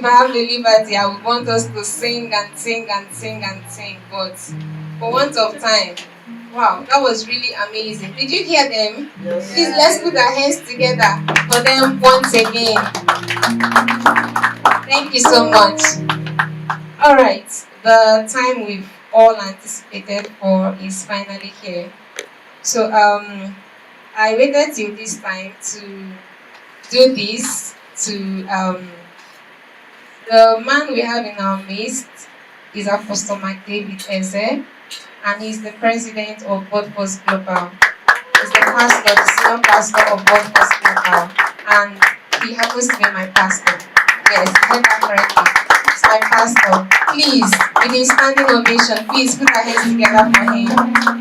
if I have the liberty, I would want us to sing and sing and sing and sing, but for want of time, wow, that was really amazing. Did you hear them? Yes. Please, let's put our hands together for them once again. Thank you so much. All right, the time we've all anticipated for is finally here. So I waited till this time to do this to the man we have in our midst is Apostle McDavid Eze, and he's the president of God First Global. He's the pastor, the senior pastor of God First Global, and he happens to be my pastor. Yes, I heard that correctly. He's my pastor. Please, with his standing ovation, please put our hands together for him.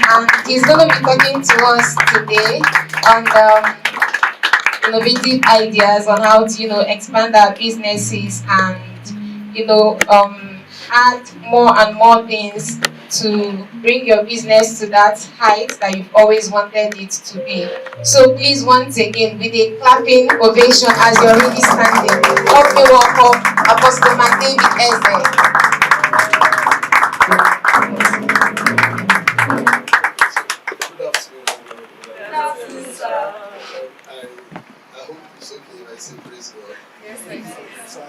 And he's going to be talking to us today on innovative ideas on how to expand our businesses and add more and more things to bring your business to that height that you've always wanted it to be. So please, once again, with a clapping ovation as you're really standing, help me welcome Apostle McDavid Eze. Good afternoon, sir. I hope it's okay if I say praise God. Yes, sir.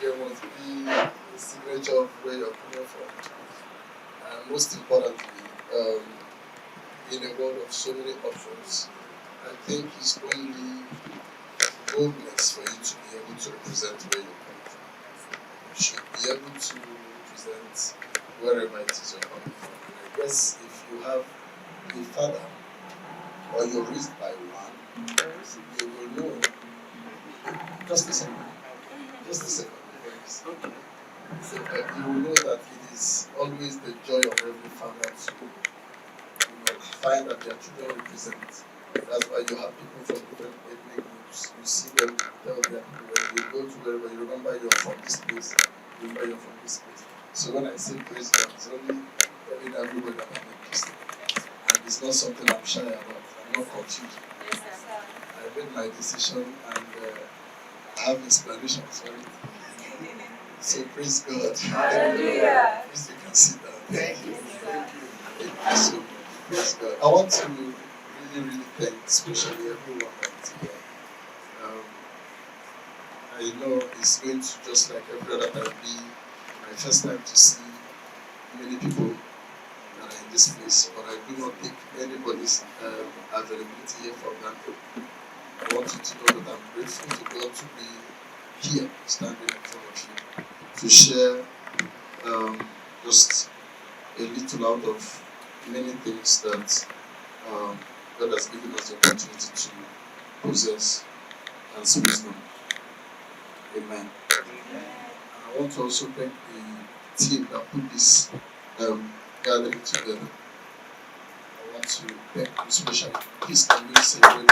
There must be a signature of where you're coming from. And most importantly, in a world of so many options, I think it's only boldness for you to be able to represent where you're coming from. You should be able to represent wherever it is you're coming from. And I guess if you have a father or you're raised by one, you will know. Just a second. Just a second. So, you will know that it is always the joy of every father to find that their children represent. That's why you have people from different ethnic groups. You see them tell their people when you go to wherever you remember you're from this place, you remember you're from this place. So when I say praise God, it's only telling everybody that I'm a Christian. And it's not something I'm shy about. I'm not confused. I made my decision and I have explanations for it. So praise God. Hallelujah. Please you can sit down. Thank you. Thank you so much. Praise God. I want to really thank especially everyone that's here. I know it's going to just like every other time be my first time to see many people that are in this place, but I do not take anybody's availability here for granted. I want you to know that I'm grateful to God to be here, standing in front of you, to share just a little out of many things that God has given us the opportunity to possess as wisdom. Amen. And I want to also thank the team that put this gathering together. I want to thank you especially. Please can you say well?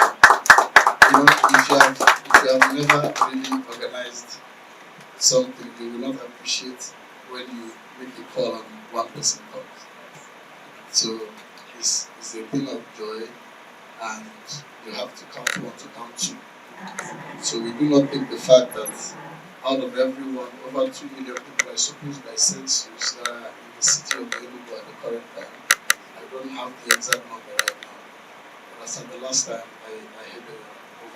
If you have never really organized something, you will not appreciate when you make a call and one person comes. So it's a thing of joy, and you have to count one to count two. So we do not take the fact that out of everyone, over 2 million people, I suppose by census, that are in the city of Enugu at the current time. I don't have the exact number right now, but as at the last time, I had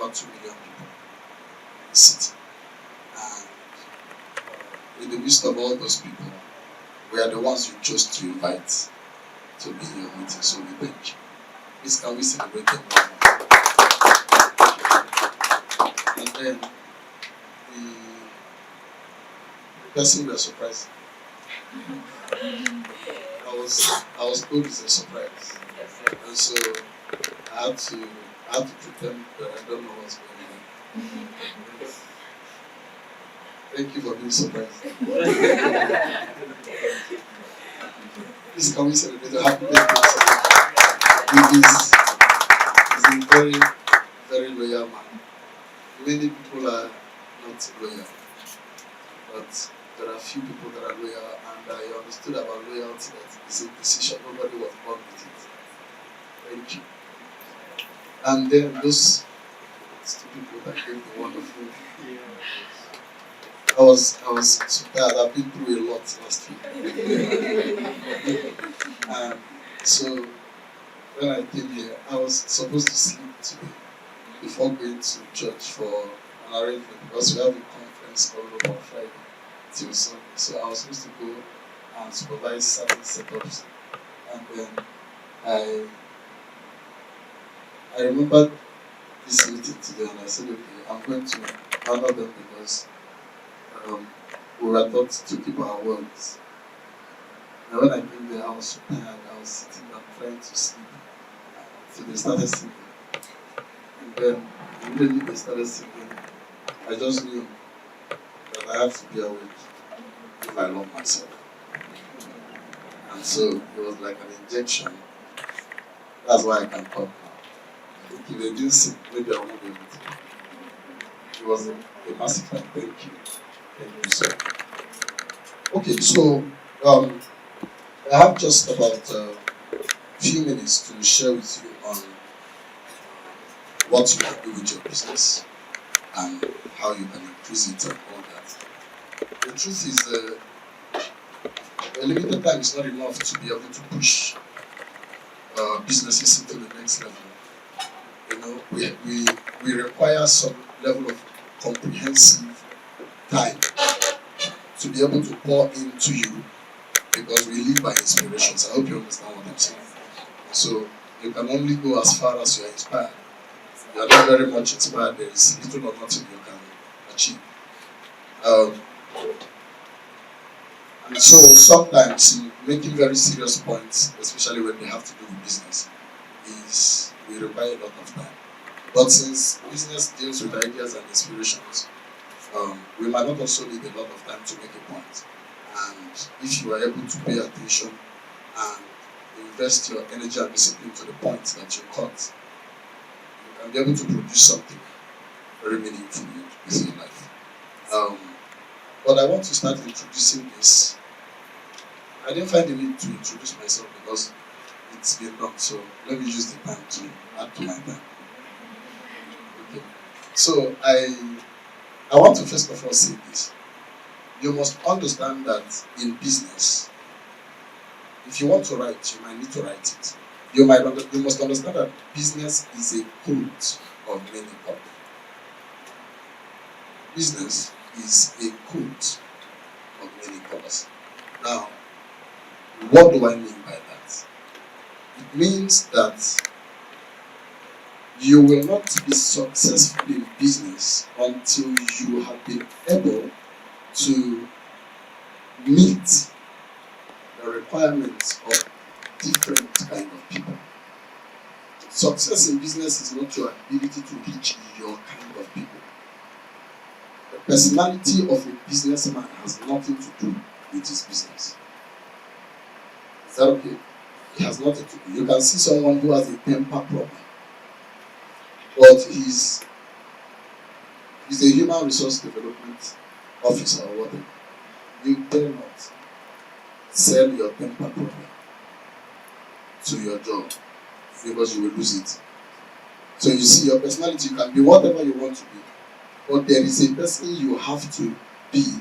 over 2 million people in the city. And in the midst of all those people, we are the ones you chose to invite to be in your meeting. So we thank you. Please, can we celebrate them? And then the person we are surprised. I was told it's a surprise, and so I had to pretend that I don't know what's going on. Thank you for being surprised. Please, can we celebrate a happy birthday? He's a very, very loyal man. Many people are not loyal, but there are few people that are loyal, and I understood about loyalty that it's a decision. Nobody was born with it. Thank you. And then those two people that gave the wonderful I was so tired. I've been through a lot last week. And so when I came here, I was supposed to sleep today before going to church for an arrangement because we have a conference all over Friday till Sunday. So I was supposed to go and supervise certain setups. And then I I remembered this meeting today and I said, okay, I'm going to honor them because um, we were taught to keep our words. And when I came there, I was so tired. I was sitting down trying to sleep. So they started singing. And then immediately they started singing. I just knew that I have to be awake if I love myself. And so it was like an injection. That's why I can talk now. If they didn't sing, maybe I won't be able to. It was a massive time. Thank you. Thank you, sir. Okay, so I have just about a few minutes to share with you on what you can do with your business and how you can increase it and all that. The truth is, a limited time is not enough to be able to push businesses into the next level. You know, we require some level of comprehensive time to be able to pour into you because we live by inspirations. I hope you understand what I'm saying. So you can only go as far as you are inspired. If you are not very much inspired, there is little or nothing you can achieve. And so sometimes in making very serious points, especially when they have to do with business, is we require a lot of time. But since business deals with ideas and inspirations, we might not also need a lot of time to make a point. And if you are able to pay attention and invest your energy and discipline to the point that you cut, you can be able to produce something very meaningful within your life. But I want to start introducing this. I didn't find the need to introduce myself because it's been done, so let me use the time to add to my time. Okay. So I want to first of all say this. You must understand that in business, if you want to write, you might need to write it. You must understand that business is a coat of many colors. Business is a coat of many colors. Now, what do I mean by that? It means that you will not be successful in business until you have been able to meet the requirements of different kind of people. Success in business is not your ability to reach your kind of people. The personality of a businessman has nothing to do with his business. Is that okay? It has nothing to do. You can see someone who has a temper problem, but he's a human resource development officer or whatever. You dare not sell your temper problem to your job because you will lose it. So you see, your personality, you can be whatever you want to be, but there is a person you have to be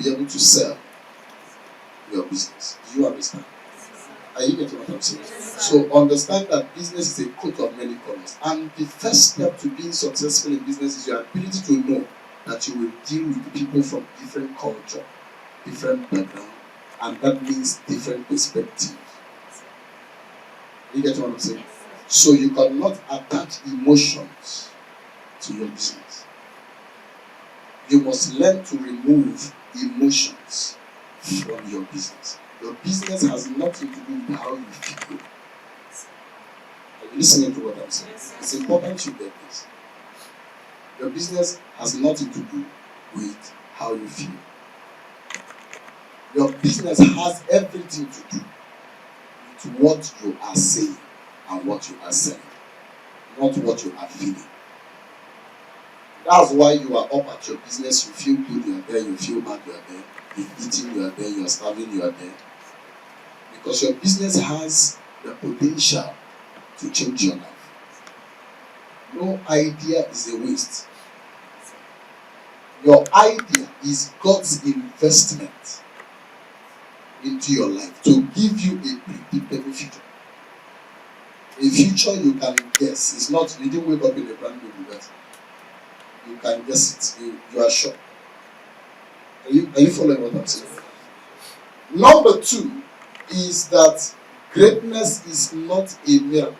able to sell your business. Do you understand? Are you getting what I'm saying? So understand that business is a coat of many colors. And the first step to being successful in business is your ability to know that you will deal with people from different culture, different background, and that means different perspective. You get what I'm saying? So you cannot attach emotions to your business. You must learn to remove emotions from your business. Your business has nothing to do with how you feel. Are you listening to what I'm saying? It's important you get this. Your business has nothing to do with how you feel. Your business has everything to do with what you are saying and what you are selling, not what you are feeling. That's why you are up at your business, you feel good, you are there, you feel bad, you are there, you're eating, you are there, you are starving, you are there. Because your business has the potential to change your life. No idea is a waste. Your idea is God's investment into your life to give you a predictable future. A future you can guess. It's not, you didn't wake up in a brand new university. You can guess it. You are sure. Are you following what I'm saying? Number 2 is that greatness is not a miracle.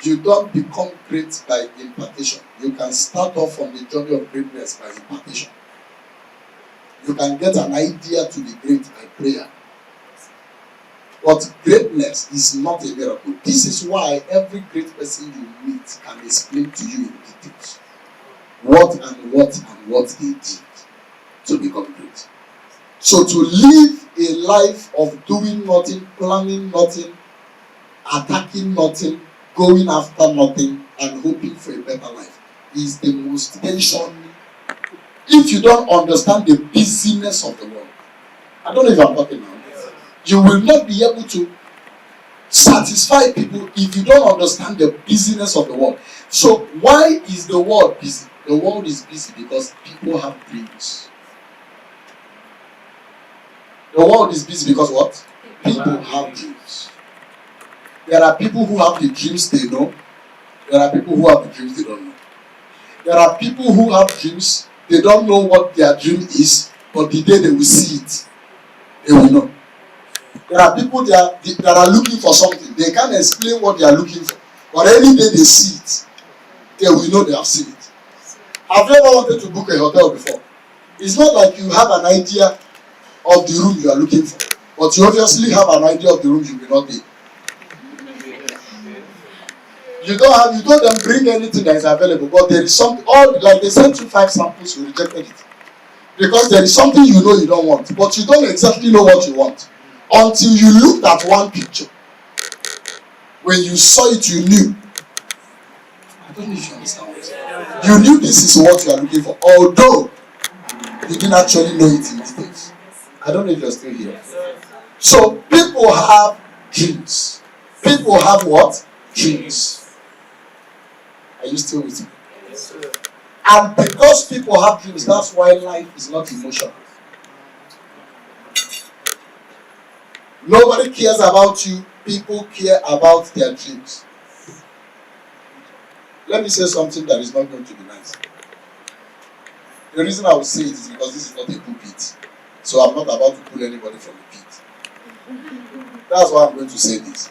You don't become great by impartation. You can start off on the journey of greatness by impartation. You can get an idea to be great by prayer. But greatness is not a miracle. This is why every great person you meet can explain to you in details what they did to become great. So to live a life of doing nothing, planning nothing, attacking nothing, going after nothing, and hoping for a better life is the most tension. If you don't understand the busyness of the world, I don't know if I'm talking now, you will not be able to satisfy people if you don't understand the busyness of the world. So why is the world busy? The world is busy because people have dreams. The world is busy because what? People have dreams. There are people who have the dreams they know. There are people who have the dreams they don't know. There are people who have dreams, they don't know what their dream is, but the day they will see it, they will know. There are people that are looking for something. They can't explain what they are looking for. But any day they see it, they will know they have seen it. Have you ever wanted to book a hotel before? It's not like you have an idea of the room you are looking for, but you obviously have an idea of the room you will not be. You don't then bring anything that is available, but there is something, like they sent you 5 samples, you rejected it. Because there is something you know you don't want, but you don't exactly know what you want. Until you looked at one picture. When you saw it, you knew. I don't know if you understand what I'm saying. You knew this is what you are looking for, although you didn't actually know it in details. I don't know if you're still here. So people have dreams. People have what? Dreams. Are you still with me? And because people have dreams, that's why life is not emotional. Nobody cares about you. People care about their dreams. Let me say something that is not going to be nice. The reason I will say it is because this is not a pulpit. So I'm not about to pull anybody from the pit. That's why I'm going to say this.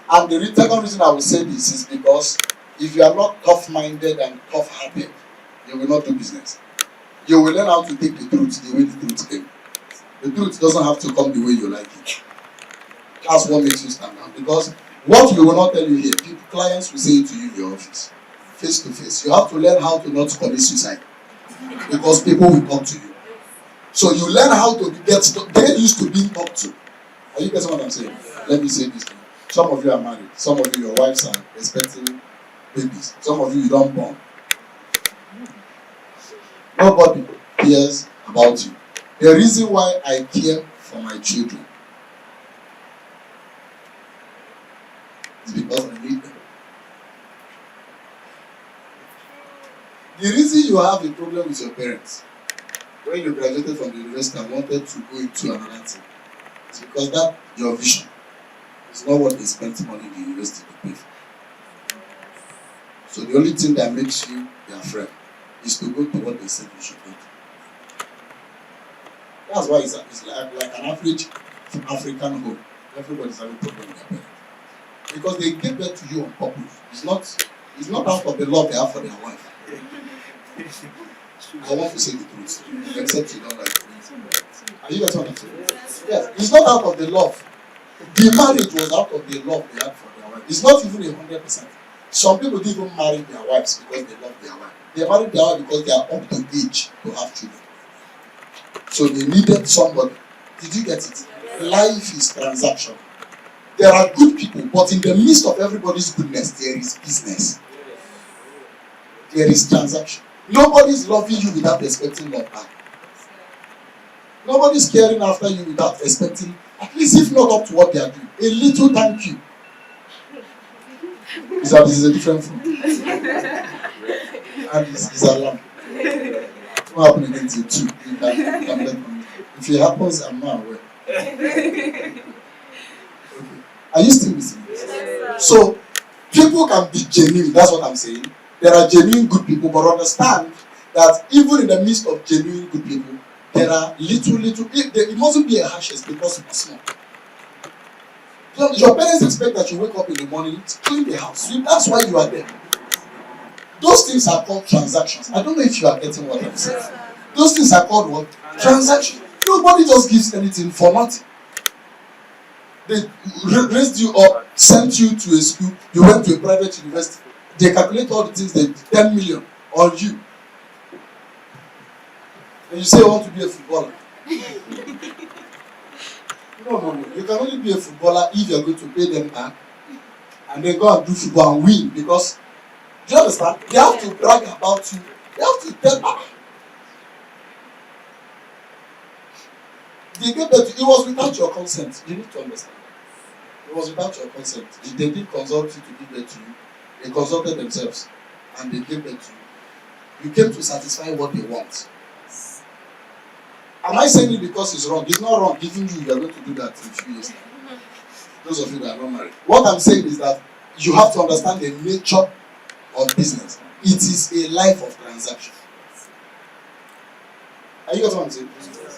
And the second reason I will say this is because if you are not tough-minded and tough-hearted, you will not do business. You will learn how to take the truth the way the truth came. The truth doesn't have to come the way you like it. That's what makes you stand out. Because what we will not tell you here, clients will say it to you in your office, face to face. You have to learn how to not commit suicide. Because people will talk to you. So you learn how to get used to being talked to. Are you getting what I'm saying? Let me say this to you. Some of you are married. Some of you, your wives are expecting babies. Some of you don't born. Nobody cares about you. The reason why I care for my children is because I need them. The reason you have a problem with your parents when you graduated from the university and wanted to go into another thing is because that your vision is not what they spent money in the university to pay for. So the only thing that makes you their friend is to go to what they said you should go to. That's why it's like an average African home. Everybody's having a problem with their parents. Because they give birth to you on purpose. It's not out of the love they have for their wife. I want to say the truth, except you don't like it. Are you getting what I'm saying? Yes, it's not out of the love. The marriage was out of the love they had for their wife. It's not even 100%. Some people didn't even marry their wives because they love their wife. They married their wife because they are up to age to have children. So they needed somebody. Did you get it? Life is transaction. There are good people, but in the midst of everybody's goodness, there is business. There is transaction. Nobody's loving you without expecting love back. Nobody's caring after you without expecting, at least if not up to what they are doing, a little thank you. This is a different form. and it's alarm. It won't happen again till 2. You can let me. If it happens, I'm not aware. Okay. Are you still with me? So, people can be genuine, that's what I'm saying. There are genuine good people, but understand that even in the midst of genuine good people, there are little, it mustn't be a harshness because it's small. Your parents expect that you wake up in the morning, clean the house. That's why you are there. Those things are called transactions. I don't know if you are getting what I'm saying. Those things are called what? Transactions. Nobody just gives anything for nothing. They raised you up, sent you to a school, you went to a private university. They calculate all the things, they 10 million on you. And you say you want to be a footballer. No. You can only be a footballer if you're going to pay them back and then go and do football and win. Because, do you understand? They have to brag about you. They have to tell. They gave that. It was without your consent. You need to understand. It was without your consent. They didn't consult you to give that to you. They consulted themselves and they gave that to you. You came to satisfy what they want. Am I saying it because it's wrong? It's not wrong. Giving you are going to do that in a few years. Those of you that are not married. What I'm saying is that you have to understand the nature of business. It is a life of transaction. Are you getting what I'm saying?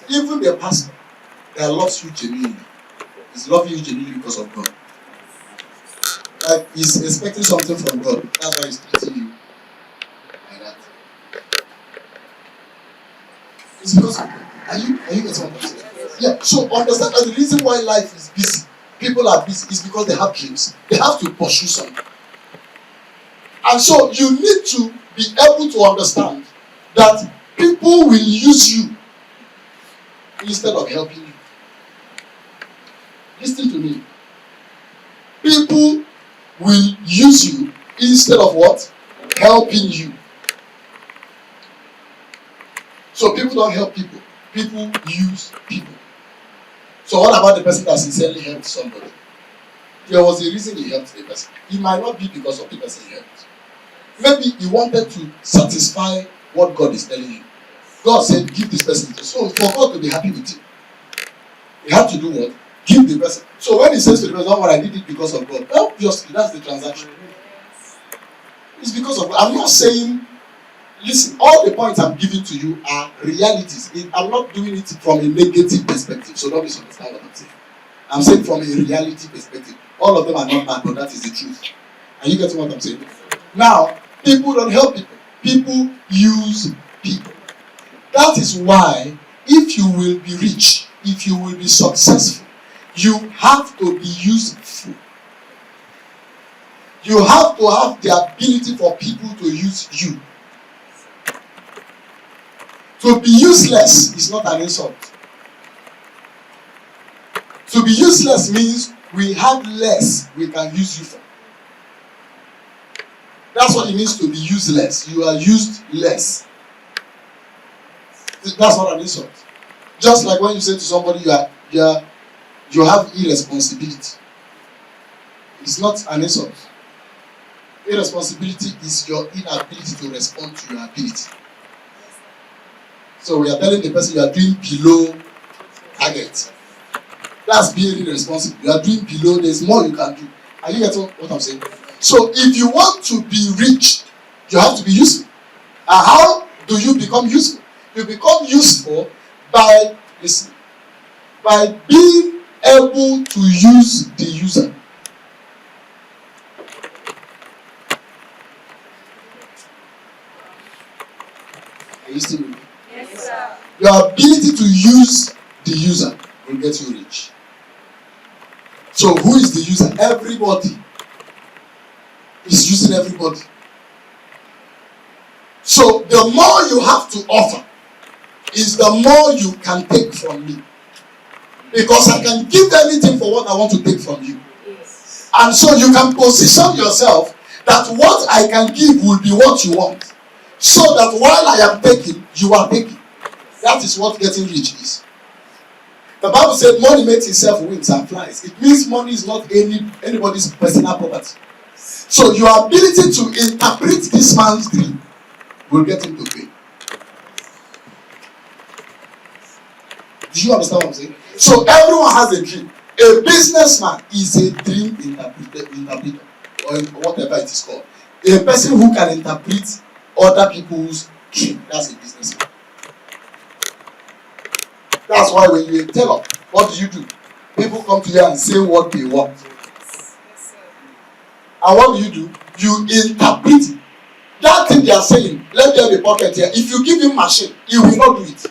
Even the pastor that loves you genuinely is loving you genuinely because of God. Like he's expecting something from God. That's why he's treating you like that. It's because of God. Are you getting what I'm saying? Yeah. So understand that the reason why life is busy, people are busy, is because they have dreams. They have to pursue something. And so you need to be able to understand that people will use you instead of helping you. Listen to me. People will use you instead of what? Helping you. So people don't help people. People use people. So what about the person that sincerely helped somebody? There was a reason he helped the person. It might not be because of the person he helped. Maybe he wanted to satisfy what God is telling you. God said, give this person. So for God to be happy with you, he had to do what? Give the person. So when he says to the person, oh, I did it because of God, obviously that's the transaction. It's because of God. I'm not saying, listen, all the points I'm giving to you are realities. I'm not doing it from a negative perspective, so don't misunderstand what I'm saying. I'm saying from a reality perspective. All of them are not bad, but that is the truth. Are you getting what I'm saying? Now, people don't help people. People use people. That is why, if you will be rich, if you will be successful, you have to be useful. You have to have the ability for people to use you. To be useless is not an insult. To be useless means we have less we can use you for. That's what it means to be useless. You are used less. That's not an insult. Just like when you say to somebody you have irresponsibility. It's not an insult. Irresponsibility is your inability to respond to your ability. So we are telling the person you are doing below target. That's being irresponsible. You are doing below, there's more you can do. Are you getting what I'm saying? So if you want to be rich, you have to be useful. And how do you become useful? You become useful by being able to use the user. Are you still with me? Yes, sir. Your ability to use the user will get you rich. So who is the user? Everybody is using everybody. So the more you have to offer is the more you can take from me. Because I can give anything for what I want to take from you. Yes. And so you can position yourself that what I can give will be what you want. So that while I am taking, you are taking. That is what getting rich is. The Bible said money makes itself wings and flies. It means money is not anybody's personal property. So your ability to interpret this man's dream will get him to pay. Do you understand what I'm saying? So everyone has a dream. A businessman is a dream interpreter, or whatever it is called. A person who can interpret other people's dream. That's a businessman. That's why when you're a teller, what do? People come to you and say what they want. And what do? You interpret it. That thing they are saying, let there be pocket here. If you give him machine, he will not do it.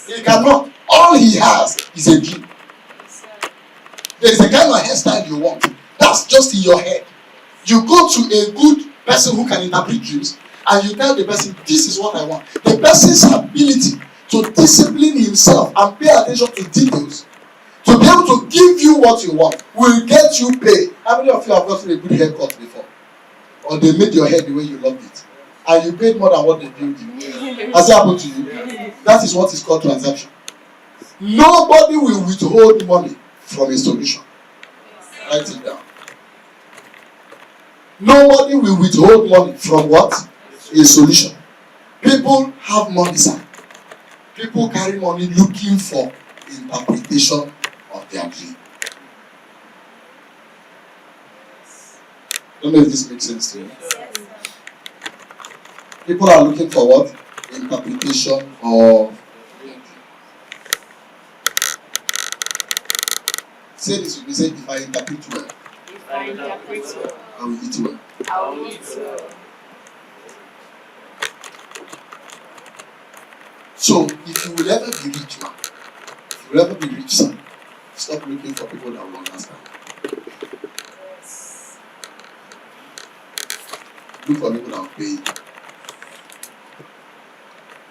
He cannot. All he has is a dream. There is a kind of hairstyle you want. That's just in your head. You go to a good person who can interpret dreams, and you tell the person, this is what I want. The person's ability to discipline himself and pay attention to details, to be able to give you what you want, will get you paid. How many of you have gotten a good haircut before? Or they made your hair the way you loved it, and you paid more than what they billed you? Has it happened to you? That is what is called transaction. Nobody will withhold money from a solution. Write it down. Nobody will withhold money from what? A solution. People have money, sir. People carry money looking for interpretation of their dream. Don't know if this makes sense to you. People are looking for what? Interpretation of their dream. Say this with me. Say, if I interpret well, I will eat well. So, if you will ever be rich, man, if you will ever be rich, son, stop looking for people that will understand. Look for people that will pay you.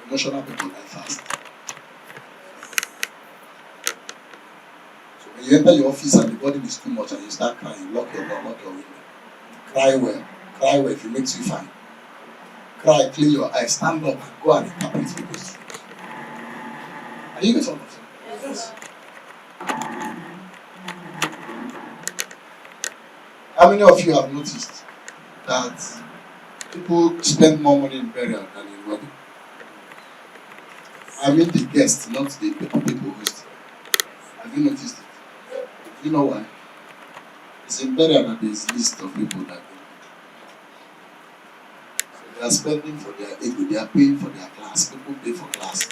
Emotional people die fast. So when you enter your office and the burden is too much and you start crying, lock your door, lock your window. Cry well. Cry well if it makes you fine. Cry, clean your eyes, stand up and go and interpret people's dreams. Are you getting what I'm saying? Yes. How many of you have noticed that people spend more money in burial than in wedding? I mean the guests, not the people hosting. Have you noticed it? Do you know why? It's in burial that there is a list of people that go. So they are spending for their ego, they are paying for their class. People pay for class.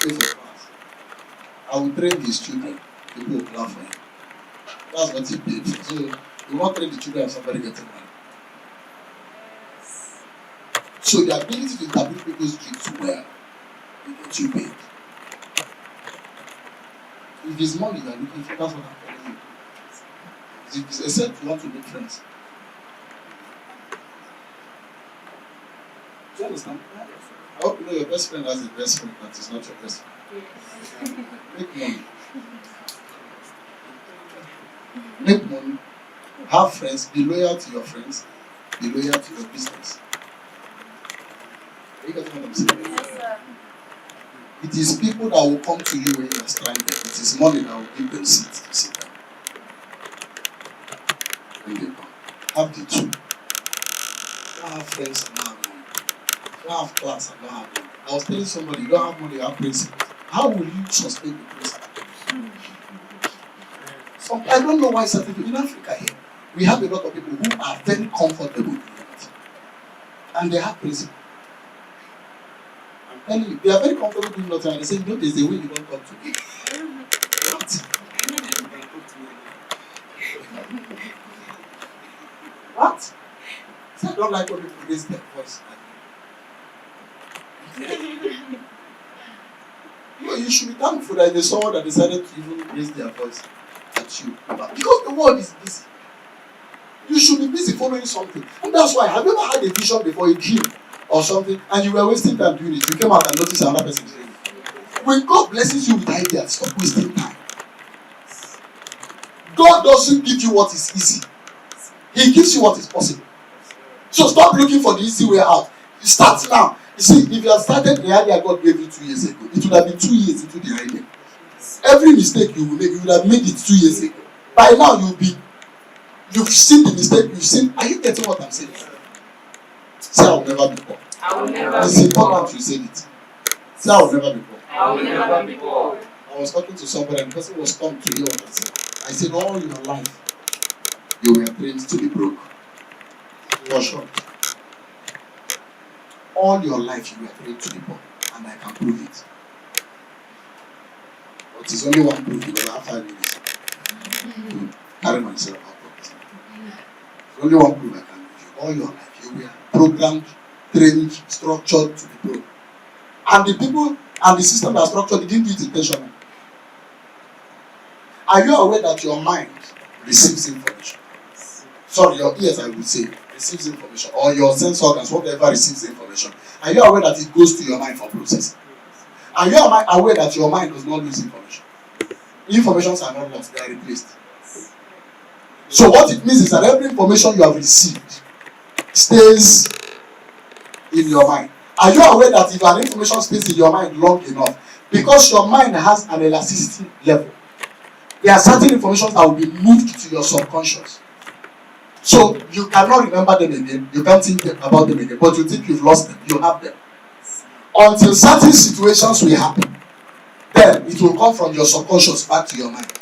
Pay for class. I will train his children. People will clap for him. That's what he paid for. So you won't train the children and somebody getting money. So the ability to interpret people's dreams well will get you paid. If it's money you are looking for, that's what I'm telling you. Except you want to make friends. Do you understand? I hope you know your best friend has a best friend that is not your best friend. Make money. Make money. Have friends. Be loyal to your friends. Be loyal to your business. Are you getting what I'm saying? Yes, sir. It is people that will come to you when you are stranded. It is money that will give them seats to sit down. When they come. Have the two. Don't have friends and not have money. Don't have class and not have money. I was telling somebody, you don't have money, you have principles. How will you sustain the principle? I don't know why certain people in Africa here, we have a lot of people who are very comfortable in it. And they have principles. I'm telling you, they are very comfortable doing nothing and they say, no, there's a way you don't talk to me. What? What? So I don't like when people raise their voice. You should be thankful that there's someone that decided to even raise their voice at you. Because the world is busy. You should be busy following something. And that's why, have you ever had a vision before, a dream or something, and you were wasting time doing it? You came out and noticed another person doing it. When God blesses you with ideas, stop wasting time. God doesn't give you what is easy. He gives you what is possible. So stop looking for the easy way out. You start now. You see, if you had started the idea God gave you 2 years ago, it would have been 2 years into the idea. Every mistake you will make, you would have made it 2 years ago. By now, you'll be You've seen the mistake, you've seen. Are you getting what I'm saying? Say, I will never be poor. I will never It's be poor. important you say it. Say, I will never be poor. I will never be poor. I was talking to somebody and the person was stunned to hear what I said. I said, all your life, you were trained to be broke. He was shocked. All your life, you were trained to be poor. And I can prove it. But it's only one proof because I have 5 minutes to carry myself out of this. It's only one proof I can give you. All your life, you were programmed, trained, structured to be broke. And the people and the system that are structured, they didn't do it intentionally. Are you aware that your mind receives information? Sorry, your ears, I would say, receives information. Or your sense organs, whatever receives information. Are you aware that it goes to your mind for processing? Are you aware that your mind does not lose information? Informations are not lost, they are replaced. So what it means is that every information you have received stays in your mind. Are you aware that if an information stays in your mind long enough, because your mind has an elasticity level, there are certain information that will be moved to your subconscious. So you cannot remember them again, you can't think about them again, but you think you've lost them, you have them. Until certain situations will happen, then it will come from your subconscious back to your mind.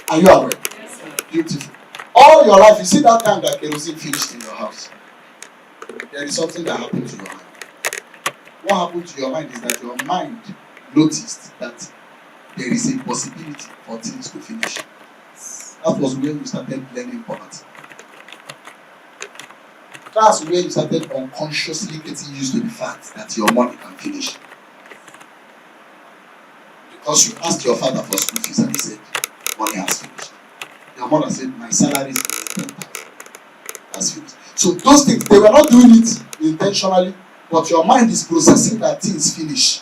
Are you aware? Yes, sir. Beautiful. All your life, you see that time that kerosene finished in your house, there is something that happened to your mind. What happened to your mind is that your mind noticed that there is a possibility for things to finish. That was when you started learning poverty. That's where you started unconsciously getting used to the fact that your money can finish. Because you asked your father for school fees and he said, money has finished. Your mother said, my salary is 10,000. Has finished. So those things, they were not doing it intentionally, but your mind is processing that things finish.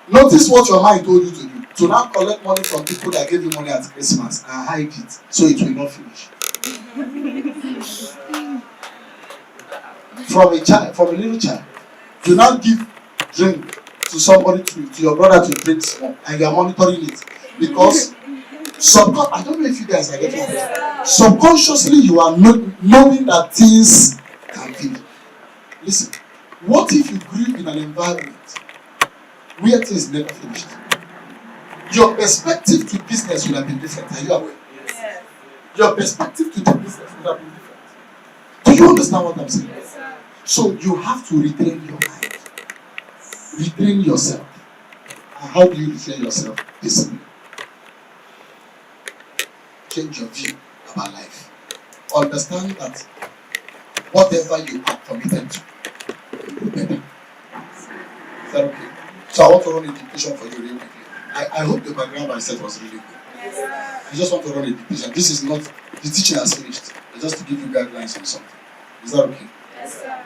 Notice what your mind told you to do. To now collect money from people that gave you money at Christmas and hide it so it will not finish. From a little child, you now give drink to somebody, to your brother to drink small, and you are monitoring it. Because I don't know if you guys are getting it. Subconsciously, you are knowing that things can finish. Listen, what if you grew in an environment where things never finished? Your perspective to business would have been different. Are you aware? Yes. Your perspective to the business would have been different. Do you understand what I'm saying? Yes, sir. So you have to retrain your mind. Retrain yourself. And how do you retrain yourself? Discipline. Change your view about life. Understand that whatever you are committed to, you will better. Is that okay? So I want to run a dictation for you real quickly. I hope the background I said was really good. Yes, sir. I just want to run a dictation. This is not, the teaching has finished. It's just to give you guidelines on something. Is that okay? Yes, sir.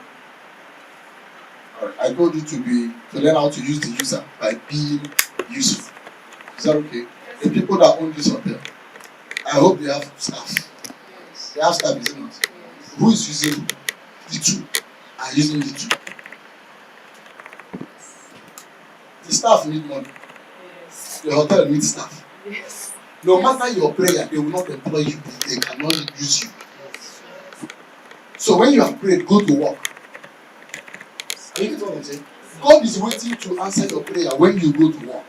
Alright. I told you to learn how to use the user by being useful. Is that okay? The people that own this hotel, I hope they have staff. Yes. They have staff, is it not? Yes. Who is using the tool? Are using the tool. The staff need money. Yes. The hotel needs staff. Yes. No matter your prayer, they will not employ you if they cannot use you. So when you have prayed, go to work. Are you getting what I'm saying? God is waiting to answer your prayer when you go to work.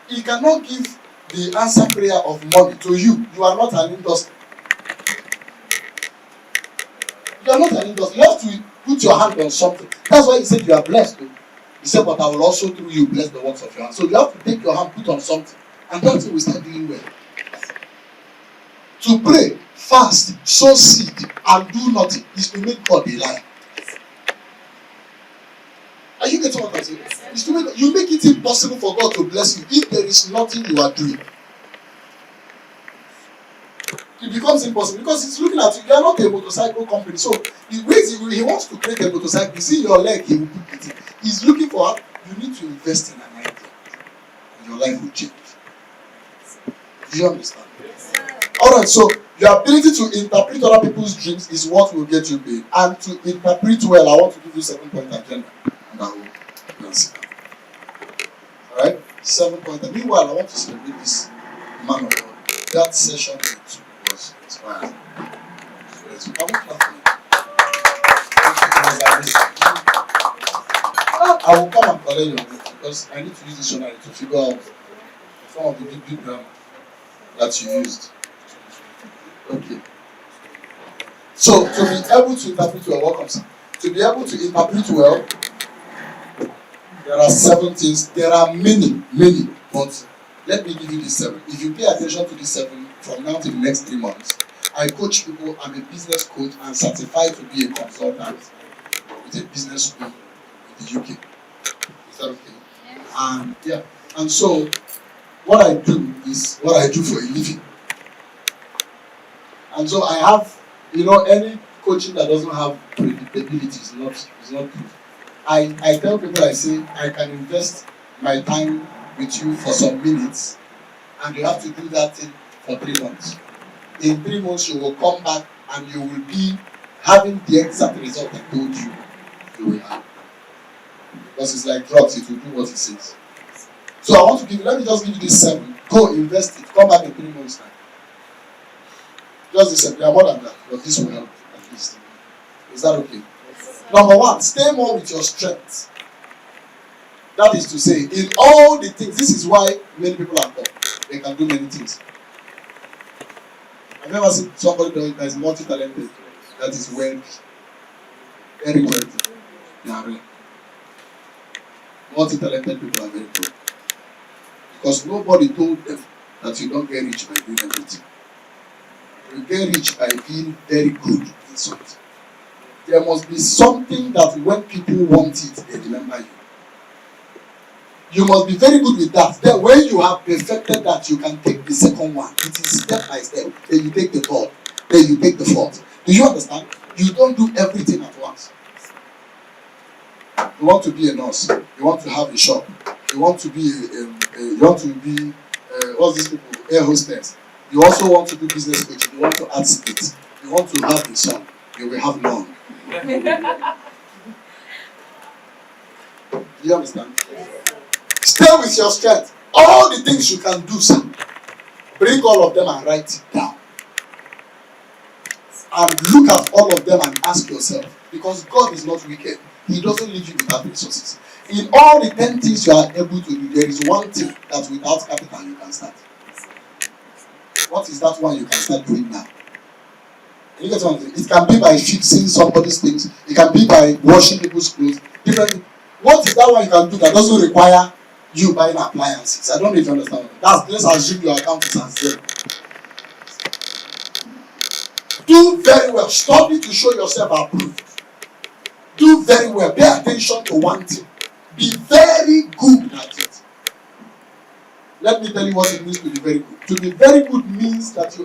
He cannot give the answer prayer of money to you. You are not an industry. You are not an industry. You have to put your hand on something. That's why he said you are blessed. He said, but I will also through you bless the works of your hand. So you have to take your hand, put on something, and that thing will start doing well. To pray, fast, sow seed, and do nothing is to make God a liar. Are you getting what I'm saying? It's to make, you make it impossible for God to bless you if there is nothing you are doing. It becomes impossible because he's looking at you. You are not a motorcycle company. So he wants to create a motorcycle. You see your leg, he will put it in. He's looking for, you need to invest in an idea. And your life will change. Do you understand? Alright, so your ability to interpret other people's dreams is what will get you paid. And to interpret well, I want to give you 7-point agenda. And I will answer. Alright? 7-point. Meanwhile, I want to celebrate this man of God. That session was was expired. So it's becoming class. I will come and collect your note because I need to use this journal to figure out some of the big grammar that you used. Okay. So to be able to interpret well, welcome sir. To be able to interpret well, there are 7 things. There are many, but let me give you these 7. If you pay attention to these 7 from now to the next 3 months, I coach people. I'm a business coach and certified to be a consultant with a business school in the UK. Is that okay? Yeah. And so what I do is what I do for a living. And so I have, any coaching that doesn't have predictability is not good. I tell people, I say, I can invest my time with you for some minutes, and you have to do that thing for 3 months. In 3 months, you will come back and you will be having the exact result I told you will have. Because it's like drugs, it will do what it says. So I want to let me just give you this 7. Go invest it, come back in 3 months' time. Just this 7, there are more than that, but this will help at least. Is that okay? Number 1, stay more with your strength. That is to say, in all the things, this is why many people are poor. They can do many things. I've never seen somebody that is multi-talented, that is wealthy. Very wealthy. They are rare. Multi-talented people are very poor. Because nobody told them that you don't get rich by doing everything. You get rich by being very good in something. There must be something that when people want it, they remember you. You must be very good with that. Then when you have perfected that, you can take the second one. It is step by step. Then you take the third. Then you take the fourth. Do you understand? You don't do everything at once. You want to be a nurse. You want to have a shop. You want to be what's this people? Air hostess. You also want to do business coaching. You want to add skits. You want to have a son. You will have none. Do you understand? Stay with your strength. All the things you can do, sir. Bring all of them and write it down. And look at all of them and ask yourself. Because God is not wicked. He doesn't leave you without resources. In all the 10 things you are able to do, there is one thing that without capital you can start. What is that one you can start doing now? You get what I'm saying? It can be by fixing somebody's things. It can be by washing people's clothes. Different. What is that one you can do that doesn't require you buying appliances? I don't know if you understand. Let's assume your account is as zero. Do very well. Study to show yourself approved. Do very well. Pay attention to one thing. Be very good at it. Let me tell you what it means to be very good. To be very good means that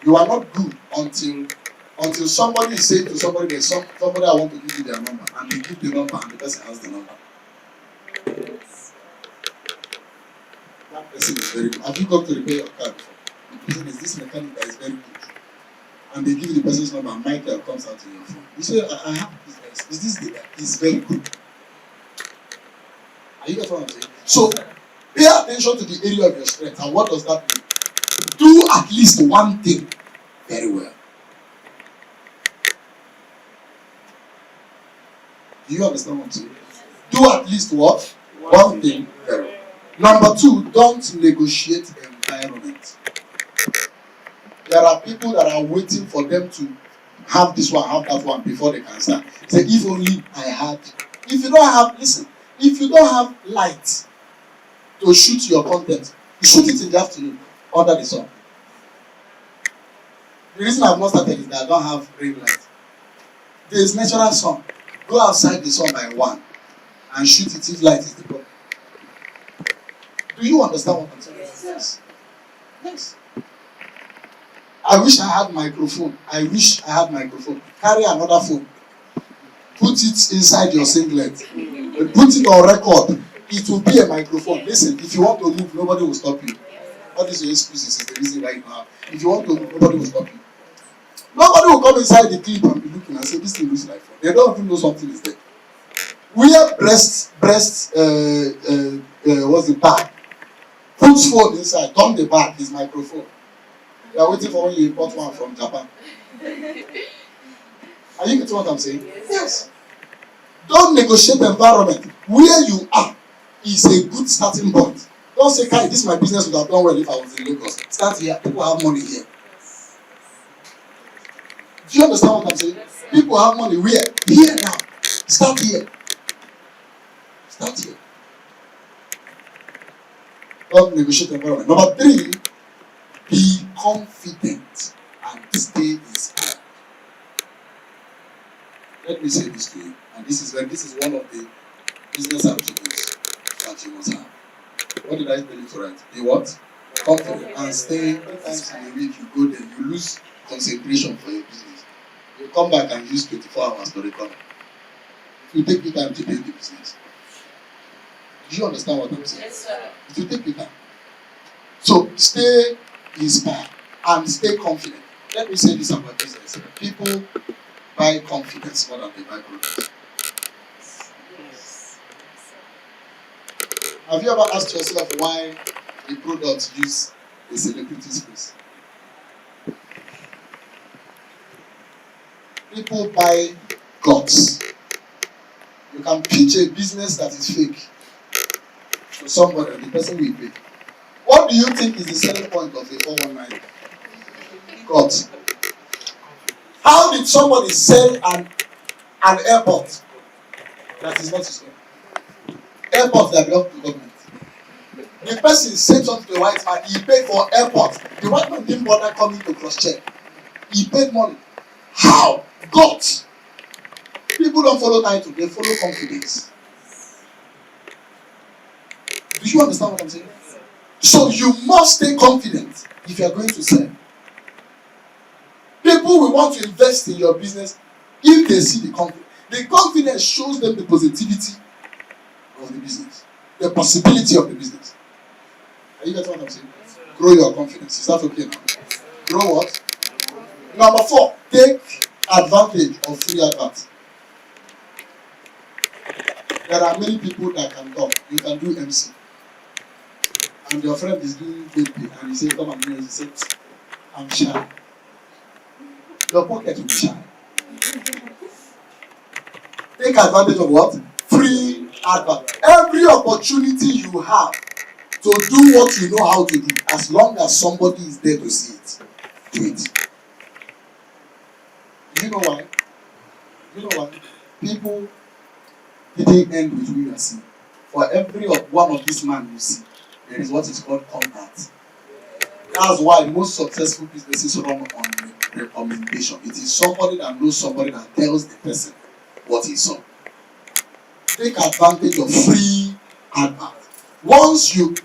you are not good until somebody is saying to somebody, there's somebody I want to give you their number, and they give the number and the person has the number. That person is very good. Have you got to repair your car before? The person is this mechanic that is very good. And they give you the person's number and Michael comes out to your phone. You say, I have business. Is this the guy? He's very good. Are you getting what I'm saying? So pay attention to the area of your strength. And what does that mean? Do at least one thing very well. Do you understand what I'm saying? Do at least what? One thing very well. Number 2, don't negotiate the environment. There are people that are waiting for them to have this one, have that one before they can start. Say, if only I had. If you don't have light to shoot your content, you shoot it in the afternoon under the sun. The reason I've not started is that I don't have ring light. There is natural sun. Go outside the sun by 1 and shoot it if light is the problem. Do you understand what I'm saying? Yes. Yes. I wish I had microphone. Carry another phone. Put it inside your singlet. Put it on record. It will be a microphone. Listen, if you want to move, nobody will stop you. All these excuses is the reason why you don't have. If you want to move, nobody will stop you. Nobody will come inside the clip and be looking and say, this thing looks like phone. They don't even know something is there. Wear what's the bag? Put phone inside. Turn the bag, his microphone. You are waiting for when you import one from Japan. Are you getting what I'm saying? Yes. Don't negotiate the environment. Where you are is a good starting point. Don't say, Kai, this my business would have done well if I was in Lagos. Start here. People have money here. Do you understand what I'm saying? People have money where? Here now. Start here. Start here. Don't negotiate the environment. Number 3, be confident and stay inspired. Let me say this to you, and this is one of the business attributes that you must have. What did I tell you to write? Be what? Confident and stay. 3 times in a week you go there, you lose concentration for your business. You come back and use 24 hours to recover. It will take you time to build the business. Do you understand what I'm saying? Yes, sir. It will take you time. So stay inspired and stay confident. Let me say this about business. People buy confidence more than they buy products. Have you ever asked yourself why the products use a celebrity's face? People buy guts. You can pitch a business that is fake to somebody and the person will pay. What do you think is the selling point of a 419? Guts. How did somebody sell an airport that is not his own? Airport that belongs to government. The person said something to the white man, he paid for airport. The white man didn't bother coming to cross-check. He paid money. How? God. People don't follow title, they follow confidence. Do you understand what I'm saying? So you must stay confident if you are going to sell. People will want to invest in your business if they see the confidence. The confidence shows them the positivity of the business, the possibility of the business. Are you getting what I'm saying? Grow your confidence. Is that okay now? Grow what? Number 4, take advantage of free adverts. There are many people that can talk. You can do MC. And your friend is doing baby and you say, come and do it. You say, I'm shy. Your pocket will be shy. Take advantage of what? Free advert. Every opportunity you have to do what you know how to do, as long as somebody is there to see it, do it. Do you know why? Do you know why? People didn't end with who you are seeing. For every one of these men you see, there is what is called contact. That's why most successful businesses run on recommendation. It is somebody that knows somebody that tells the person what he saw. Take advantage of free advert. Once you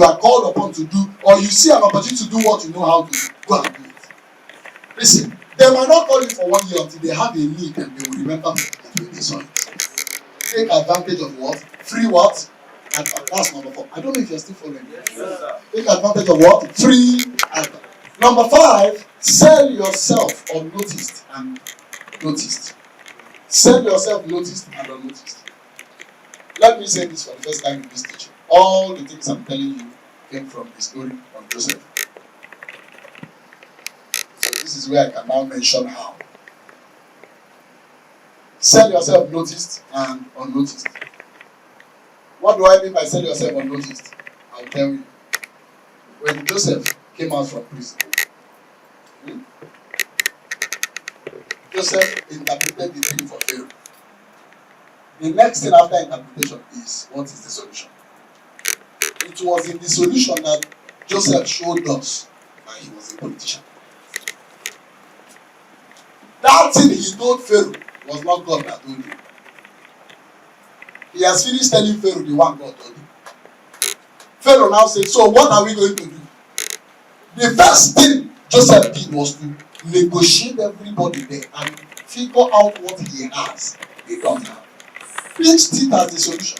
are called upon to do, or you see an opportunity to do what you know how to do, go and do it. Listen, they might not call you for 1 year until they have a need and they will remember that when they saw it. Take advantage of what? Free what? Advert. That's number 4. I don't know if you're still following me. Yes, take advantage of what? Free advert. Number 5, sell yourself unnoticed and noticed. Sell yourself noticed and unnoticed. Let me say this for the first time in this teaching. All the things I'm telling you came from the story of Joseph. So this is where I can now mention how. Sell yourself noticed and unnoticed. What do I mean by sell yourself unnoticed? I'll tell you. When Joseph came out from prison, Joseph interpreted the dream for Pharaoh. The next thing after interpretation is, what is the solution? It was in the solution that Joseph showed us that he was a politician. That thing he told Pharaoh was not God that told him. He has finished telling Pharaoh the one God told him. Pharaoh now said, so what are we going to do? The first thing Joseph did was to negotiate everybody there and figure out what he has, they don't have. Pitched it as the solution.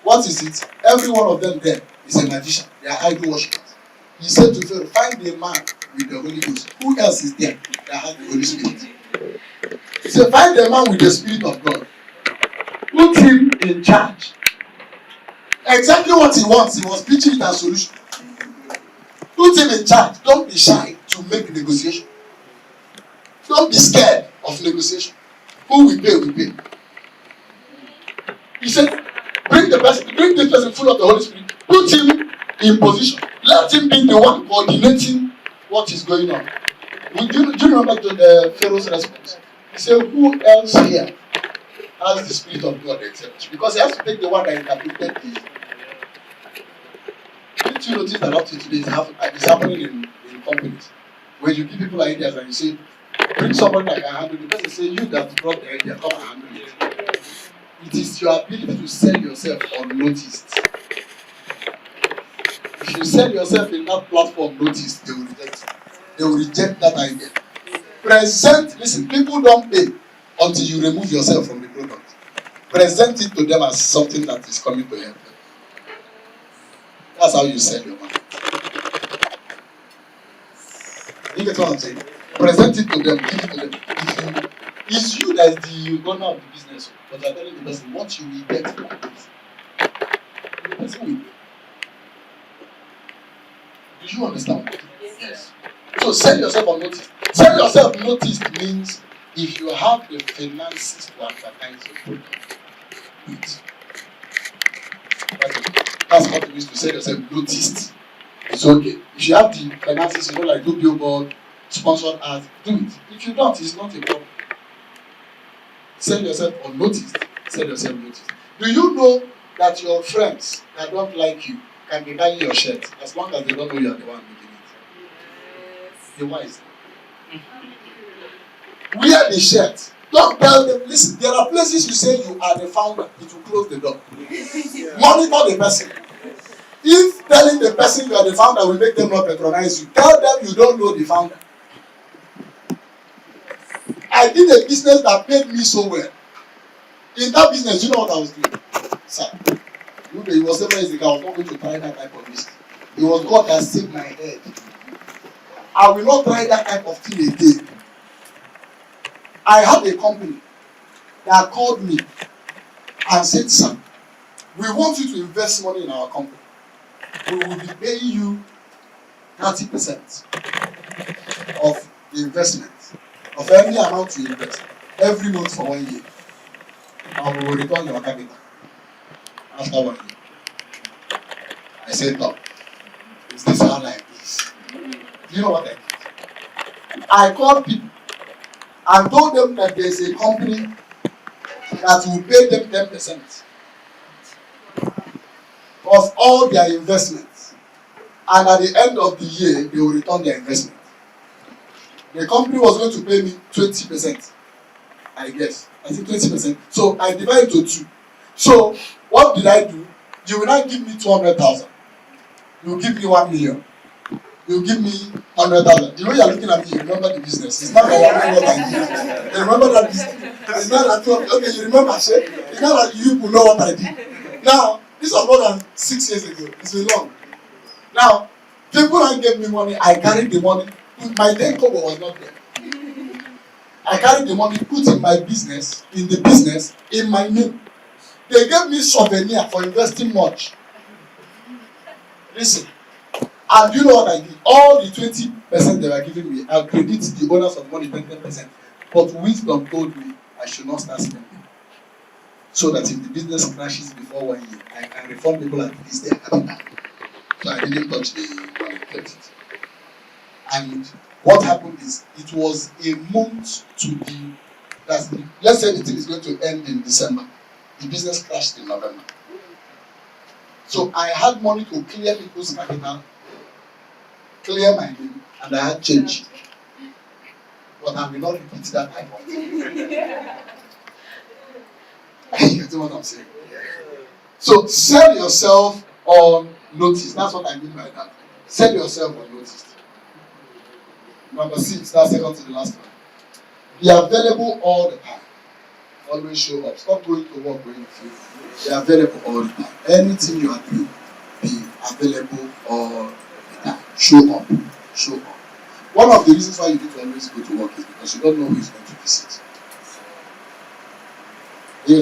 What is it? Every one of them there is a magician. They are idol worshippers. He said to Pharaoh, find a man with the Holy Ghost. Who else is there that has the Holy Spirit? He said, find a man with the Spirit of God. Put him in charge. Exactly what he wants. He was pitching it as a solution. Put him in charge. Don't be shy to make the negotiation. Don't be scared of negotiation. Who will pay, will pay. He said, bring this person full of the Holy Spirit. Put him in position. Let him be the one coordinating what is going on. Do you remember the Pharaoh's response? He said, who else here has the Spirit of God except you? Because he has to take the one that interpreted this. Didn't you notice that up to today it's happening in companies? When you give people ideas and you say, bring somebody that can handle it, the person say, you that brought the idea, come and handle it. It is your ability to sell yourself unnoticed. If you sell yourself in that platform noticed, they will reject it. They will reject that idea. Listen, people don't pay until you remove yourself from the product. Present it to them as something that is coming to help them. That's how you sell your market. You get what I'm saying? Present it to them, give it to them. It's you that is the owner of the business, but you're telling the person what you will get from this. The person will pay. Do you understand? Yes. So sell yourself on notice. Sell yourself noticed means if you have the finances to advertise your product, do it. That's what it means to sell yourself noticed. It's okay. If you have the finances, like do billboard, sponsored ads, do it. If you don't, it's not a problem. Sell yourself unnoticed. Sell yourself noticed. Do you know that your friends that don't like you can be buying your shirt as long as they don't know you are the one making it? The wise. Wear the shirt. Don't tell them, listen, there are places you say you are the founder, it will close the door. Monitor the person. If telling the person you are the founder will make them not patronize you, tell them you don't know the founder. I did a business that paid me so well. In that business, you know what I was doing? Sir, it was 7 years ago, I was not going to try that type of business. It was God that saved my head. I will not try that type of thing again. I had a company that called me and said, sir, we want you to invest money in our company. We will be paying you 30% of the investment, of any amount you invest, every month for 1 year. And we will return your capital after 1 year. I said, no, is this how life is? Do you know what I did? I called people and told them that there is a company that will pay them 10% of all their investments. And at the end of the year, they will return their investment. The company was going to pay me 20%, I guess. I think 20%. So I divided to 2. So what did I do? You will not give me 200,000. You will give me 1 million. You give me 100,000. The way you are looking at me, you remember the business. It's not that I know what I did. You remember that business. It's not that, okay, you remember, it's not that you will know what I did. Now, this was more than 6 years ago. It's been long. Now, people that gave me money, I carried the money. My 10 kobo was not there. I carried the money, put in my business, in my name. They gave me souvenir for investing much. Listen. And you know what I did? All the 20% they were giving me, I credit the owners of money 10%. But wisdom told me I should not start spending. So that if the business crashes before 1 year, I can refund people at least their capital. So I didn't touch the money, kept it. And what happened is, it was a month to let's say the thing is going to end in December. The business crashed in November. So I had money to clear people's capital, clear my name, and I had change. But I will not repeat that type of thing. You know what I'm saying? So sell yourself on notice. That's what I mean by that. Sell yourself on notice. Number 6, that's second to the last one. Be available all the time. Always show up. Stop going to work when you feel. Be available all the time. Anything you are doing, be available all the time. Show up. Show up. One of the reasons why you need to always go to work is because you don't know who is going to visit. You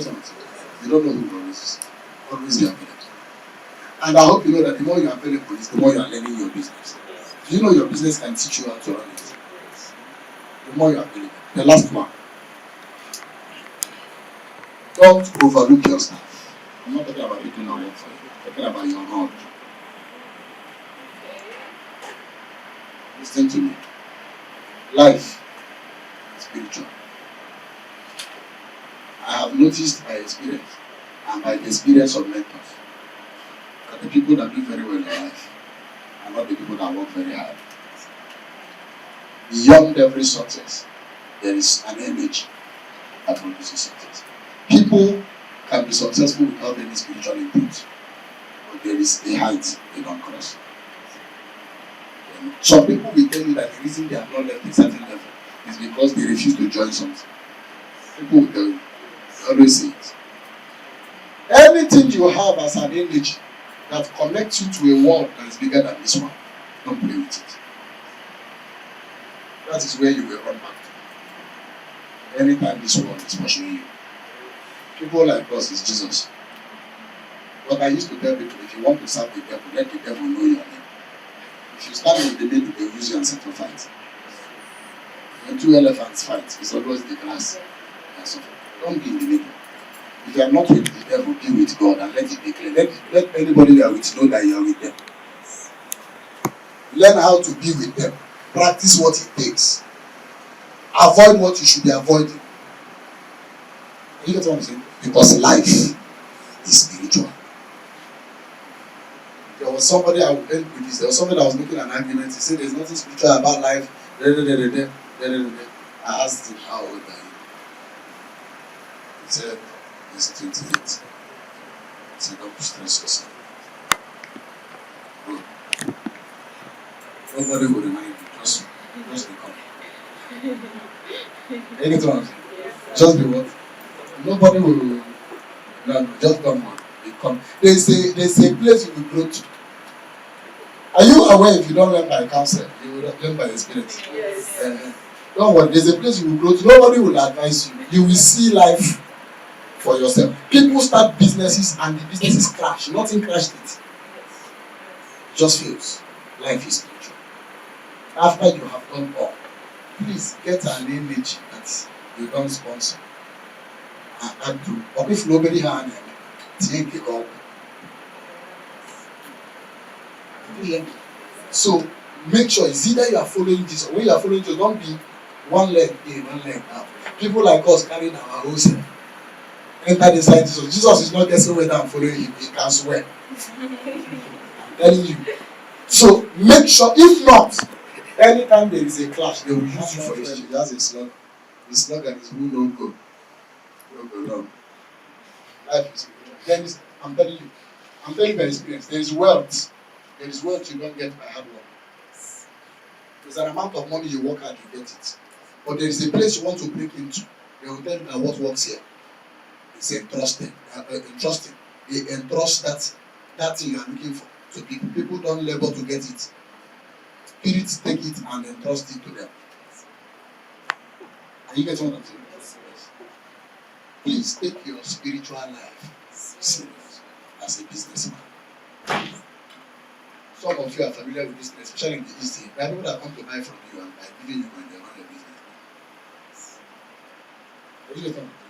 don't know who will visit. Always be available. And I hope you know that the more you are available is the more you are learning your business. Do you know your business can teach you how to run it? The more you are building. The last one. Don't overlook your staff. I'm not talking about people that work for you. I'm talking about your God. Listen to me. Life is spiritual. I have noticed by experience and by the experience of mentors that the people that do very well in life are not the people that work very hard. Beyond every success, there is an energy that produces success. People can be successful without any spiritual input, but there is a height they don't cross. And some people will tell you that the reason they have not left a certain level is because they refuse to join something. People will tell you, they always say it. Anything you have as an energy that connects you to a world that is bigger than this one, don't play with it. That is where you will run back to. Anytime this world is pursuing you. People like us is Jesus. But I used to tell people, if you want to serve the devil, let the devil know your name. If you stand in the middle, they will use you and settle fight. When two elephants fight, it's always the grass. So don't be in the middle. If you are not with the devil, be with God and let it be clear. Let anybody you are with know that you are with them. Learn how to be with them. Practice what it takes. Avoid what you should be avoiding. You get what I'm saying? Because life is spiritual. There was somebody I would end with this. There was somebody that was making an argument. He said there's nothing spiritual about life. I asked him how old are you? He said he's 28. I said don't stress yourself. Bro, nobody will remind you. Just become. You get what I'm saying? Just be what? Nobody will. No, just come on. Become. There's a place you will grow to. Are you aware if you don't learn by counsel, you will learn by experience? Yes. Don't worry, there's a place you will grow to. Nobody will advise you. You will see life for yourself. People start businesses and the businesses crash. Nothing crashed it. Just fails. Life is spiritual. After you have done all, please get an image that you don't sponsor. And do. But if nobody has take it up. So make sure it's either you are following Jesus. When you are following Jesus, don't be one leg in, one leg out. People like us carrying our own self. Enter inside Jesus. Jesus is not guessing whether I'm following him. He can swear. I'm telling you. So make sure, if not, anytime there is a clash, they will use you for history. He has a slug. The slogan is who don't go. Don't go down. Life is there is, I'm telling you by experience, there is wealth. There is wealth you don't get by hard work. There's an amount of money you work hard, you get it. But there is a place you want to break into. They will tell you that what works here. It's entrusting. Entrusting. They entrust that thing you are looking for to people. People don't labor to get it. Spirits take it and entrust it to them. Are you getting what I'm saying? Please take your spiritual life serious as a businessman. Some of you are familiar with this, especially in the EZE. There are people that come to buy from you and by giving you when they run your business.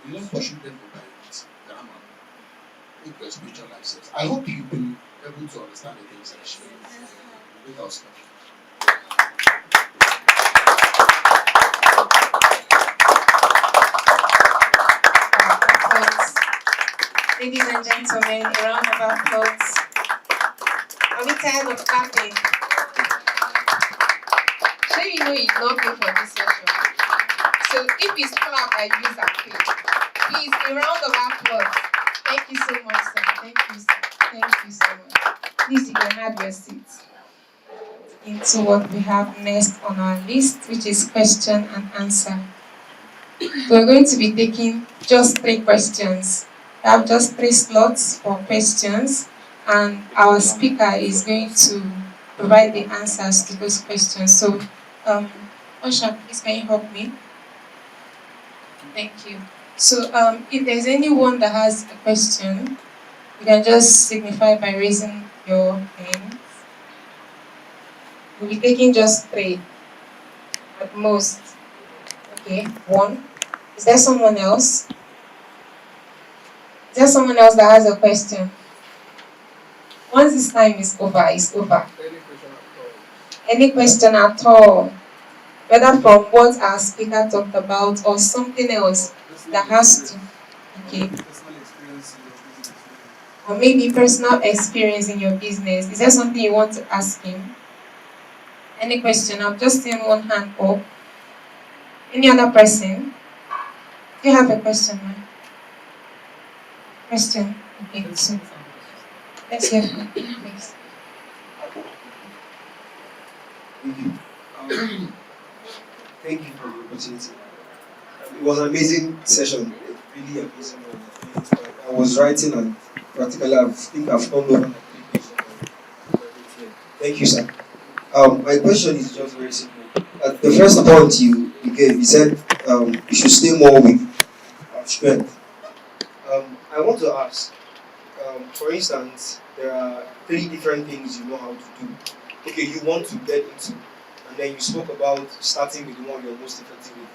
You don't pursue them to buy it. Take your spiritual life serious. I hope you've been able to understand the things I share. Let us stop. Ladies and gentlemen, a round of applause. Are we tired of clapping? So you know you love me for this session. So if it's clap, I use that page. Please, a round of applause. Thank you so much, sir. Thank you, sir. Thank you so much. Please, you can have your seat. Into what we have next on our list, which is question and answer. We're going to be taking just 3 questions. We have just 3 slots for questions, and our speaker is going to provide the answers to those questions. So, Osha, please can you help me? Thank you. So, if there's anyone that has a question, you can just signify by raising your hand. We'll be taking just 3 at most. Okay, 1. Is there someone else? Is there someone else that has a question? Once this time is over, it's over. Any question at all? Whether from what our speaker talked about or something else that has to, okay, or maybe personal experience in your business. Is there something you want to ask him? Any question? I've just seen one hand up. Any other person? Do you have a question, man? Question? Okay, so let's hear from you, please. Thank you. Thank you for the opportunity. It was an amazing session. Really amazing. I was writing and practically I think I've turned over. Thank you, sir. My question is just very simple. At the first point you gave, you said you should stay more with strength. I want to ask, for instance, there are 3 different things you know how to do. Okay, you want to get into, and then you spoke about starting with the one you're most effective with.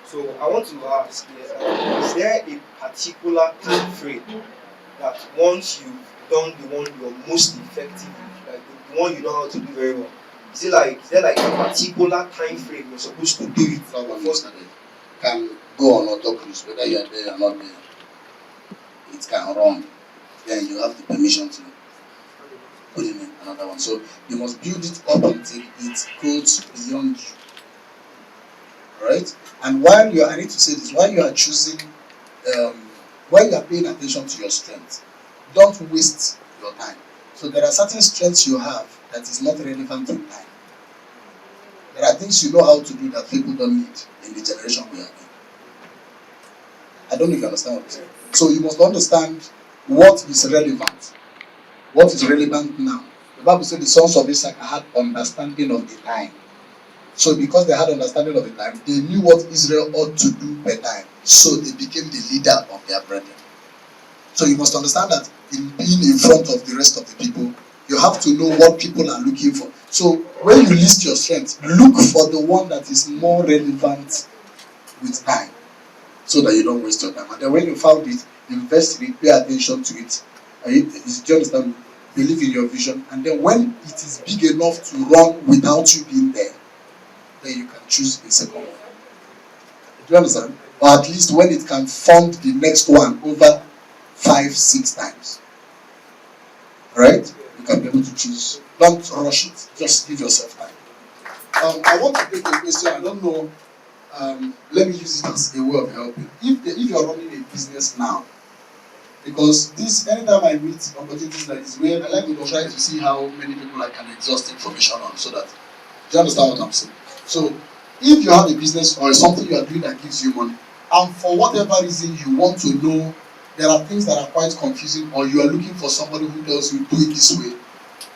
So I want to ask, is there a particular time frame that once you've done the one you're most effective with, like the one you know how to do very well, is there like a particular time frame you're supposed to do it? Someone first can go on auto cruise, whether you are there or not there. It can run. Then you have the permission to put in another one. So you must build it up until it goes beyond you. Right? And while you are, I need to say this, while you are choosing, while you are paying attention to your strengths, don't waste your time. So there are certain strengths you have that is not relevant in time. There are things you know how to do that people don't need in the generation we are in. I don't know if you understand what I'm saying. So you must understand what is relevant. What is relevant now? The Bible said the sons of Issachar had understanding of the time. So because they had understanding of the time, they knew what Israel ought to do per time. So they became the leader of their brethren. So you must understand that in being in front of the rest of the people, you have to know what people are looking for. So when you list your strengths, look for the one that is more relevant with time, so that you don't waste your time. And then when you found it, invest in it, pay attention to it. Do you understand? Believe in your vision. And then when it is big enough to run without you being there, then you can choose a second one. Do you understand? Or at least when it can fund the next one over 5-6 times. Right? You can be able to choose. Don't rush it. Just give yourself time. I want to take a question. I don't know. Let me use it as a way of helping. If you're running a business now, because this, anytime I meet opportunities like this, where I like to try to see how many people I can exhaust information on, so that, do you understand what I'm saying? So, if you have a business or something you are doing that gives you money, and for whatever reason you want to know, there are things that are quite confusing, or you are looking for somebody who tells you do it this way,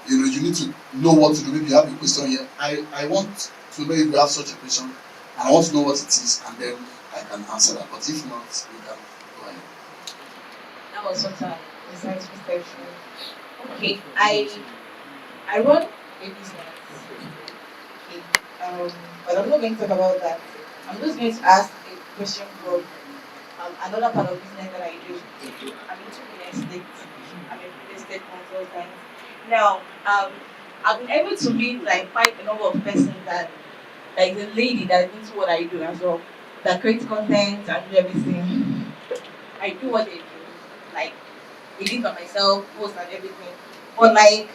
you need to know what to do. Maybe you have a question here. I want to know if you have such a question, and I want to know what it is, and then I can answer that. But if not, you can go ahead. That was what a science perception. Okay, I run a business. Okay, but I'm not going to talk about that. I'm just going to ask a question from another part of business that I do. I'm into real estate. I'm a real estate consultant. Now, I've been able to meet like quite a number of persons that, like the lady that is into what I do as well, that creates content and do everything. I do what they do, like edit for myself, post and everything. But like,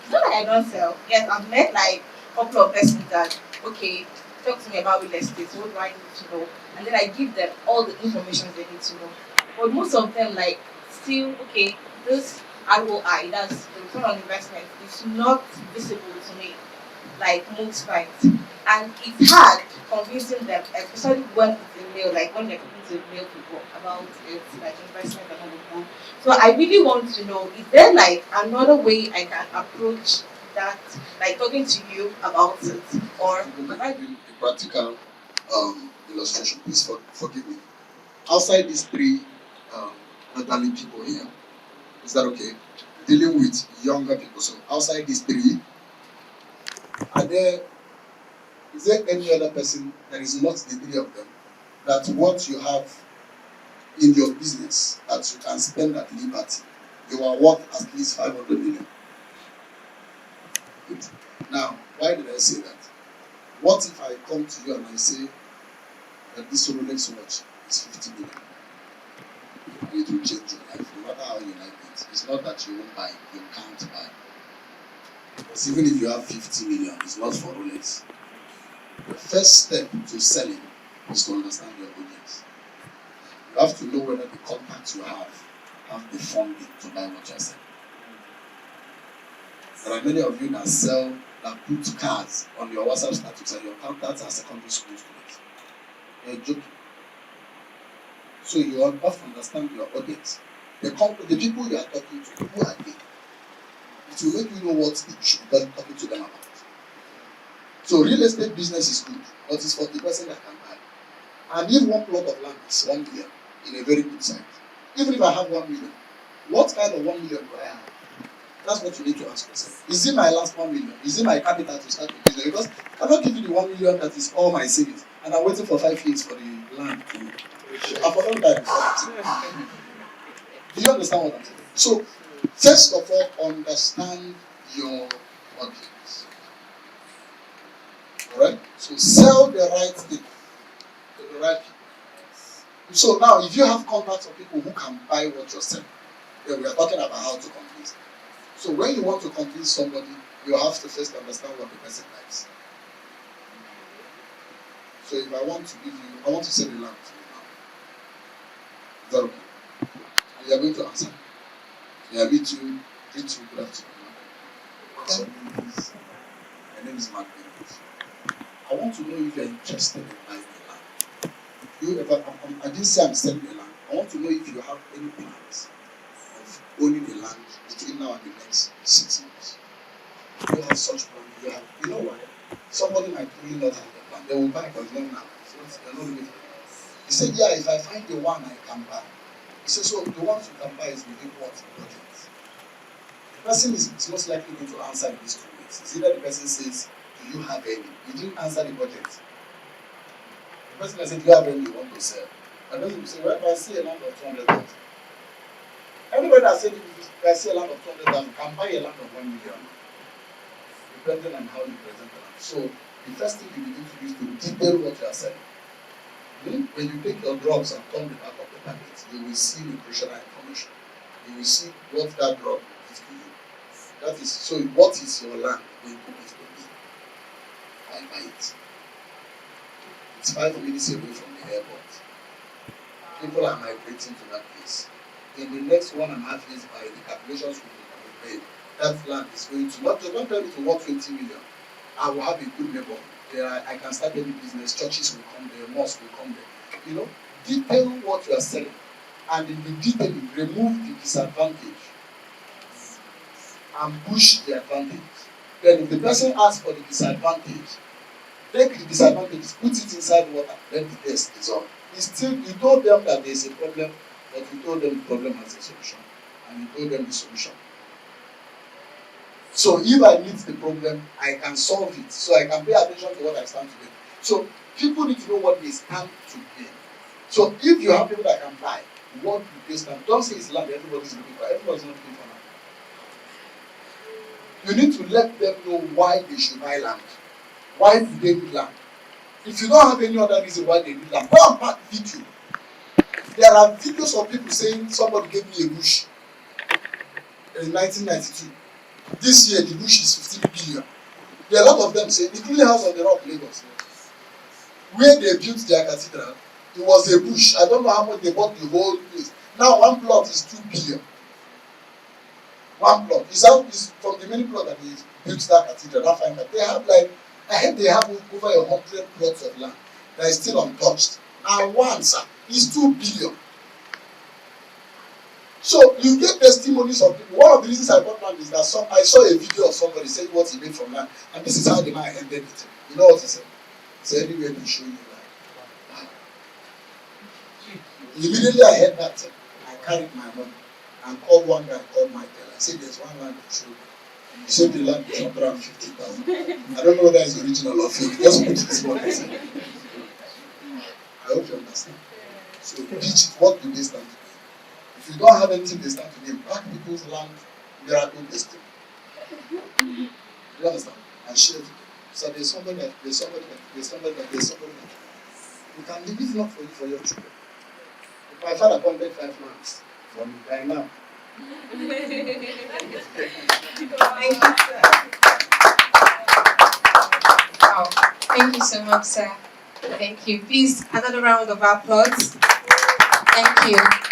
it's not like I don't sell. Yes, I've met like a couple of persons that, okay, talk to me about real estate. What do I need to know? And then I give them all the information they need to know. But most of them like still, okay, this ROI, that's the return on investment, is not visible to me like most times. And it's hard convincing them, especially when it's a mail, like when they're talking to mail people about it, like investment and all of that. So I really want to know, is there like another way I can approach that, like talking to you about it? Or Let me give a practical illustration. Please forgive me. Outside these 3 elderly people here, is that okay? Dealing with younger people. So outside these 3, Is there any other person that is not the three of them that what you have in your business that you can spend at liberty, you are worth at least 500 million? Good. Now, why did I say that? What if I come to you and I say that this Rolex watch is 50 million? And it will change your life, no matter how you like it. It's not that you won't buy, you can't buy. Because even if you have 50 million, it's not for Rolex. The first step to selling is to understand your audience. You have to know whether the contacts you have the funding to buy what you're selling. There are many of you that put cards on your WhatsApp status and your contacts are secondary school students. You're joking. So you have to understand your audience. The people you are talking to, who are they? It will make you know what you should be talking to them about. So real estate business is good, but it's for the person that can buy. And if one plot of land is 1 million in a very good site, even if I have 1 million, what kind of 1 million do I have? That's what you need to ask yourself. Is it my last 1 million? Is it my capital to start the business? Because I cannot give you the 1 million that is all my savings, and I'm waiting for 5 years for the land to. I've forgotten that. Do you understand what I'm saying? So, first of all, understand your audience. Alright? So, sell the right thing to the right people. So, now, if you have contacts of people who can buy what you're selling, then we are talking about how to convince them. So, when you want to convince somebody, you have to first understand what the person likes. So, if I want to give you, I want to sell the land to you now. Is that okay? And you are going to answer. Yeah, me too. Good afternoon. My name is Mark. I want to know if you are interested in buying the land. I didn't say I'm selling the land. I want to know if you have any plans of owning the land between now and the next 6 months. If you have such plans, you know why? Somebody might really not have the plan. They will buy, but not now. They're not looking for it. He said, yeah, if I find the one I can buy. He said, so the ones you can buy is within what budget? The person is most likely going to answer in these 2 ways. It's either the person says, do you have any? You didn't answer the budget. The person that said, do you have any you want to sell? And then you say, well, if I see a land of 200,000. Everybody that said, if I see a land of 200,000, can buy a land of 1 million. Depending on how you present the land. So, the first thing you need to do is to detail what you are selling. When you take your drugs and turn the back of the packet, you will see nutritional information. You will see what that drug is to you. That is, so what is your land going to be for me? I buy it. It's 5 minutes away from the airport. People are migrating to that place. In the next 1.5 years, by the calculations we made, that land is going to not tell me to work 20 million. I will have a good neighbor. I can start any business. Churches will come there. Mosques will come there. You know, detail what you are selling, and in the detailing, remove the disadvantage and push the advantage. Then, if the person asks for the disadvantage, take the disadvantage, put it inside water, let the test dissolve. You told them that there is a problem, but you told them the problem has a solution, and you told them the solution. So if I meet the problem, I can solve it. So I can pay attention to what I stand to gain. So people need to know what they stand to gain. So if you have people that can buy, what do they stand? Don't say it's land everybody's looking for. Everybody's not looking for land. You need to let them know why they should buy land. Why do they need land? If you don't have any other reason why they need land, go and pack video. There are videos of people saying somebody gave me a bush in 1992. This year the bush is 15 billion. There are a lot of them saying, including House of the Rock, Lagos, where they built their cathedral, it was a bush. I don't know how much they bought the whole place. Now one plot is 2 billion. One plot. Is from the many plots that they built that cathedral, that fine cathedral. They have I heard they have over 100 plots of land that is still untouched. And one, sir, is 2 billion. So you get testimonies of people. One of the reasons I bought land is that I saw a video of somebody saying what he made from land, and this is how the man ended it. You know what he said? He said, anywhere to show you land. Immediately I heard that, I carried my money and called one guy called Michael. I said, there's one land to show you. He sold the land for 150,000. I don't know whether it's original or fake. Just put this one. I hope you understand. So pitch, what do they stand to gain? If you don't have anything they stand to gain, back people's land, miracle destiny. You understand? And share it. So there's somebody that, there's somebody that, there's somebody that, there's somebody that. You can leave it not for you, for your children. If my father planted 5 lands for me right now. Wow. Thank you so much, sir. Thank you. Please, another round of applause. Thank you.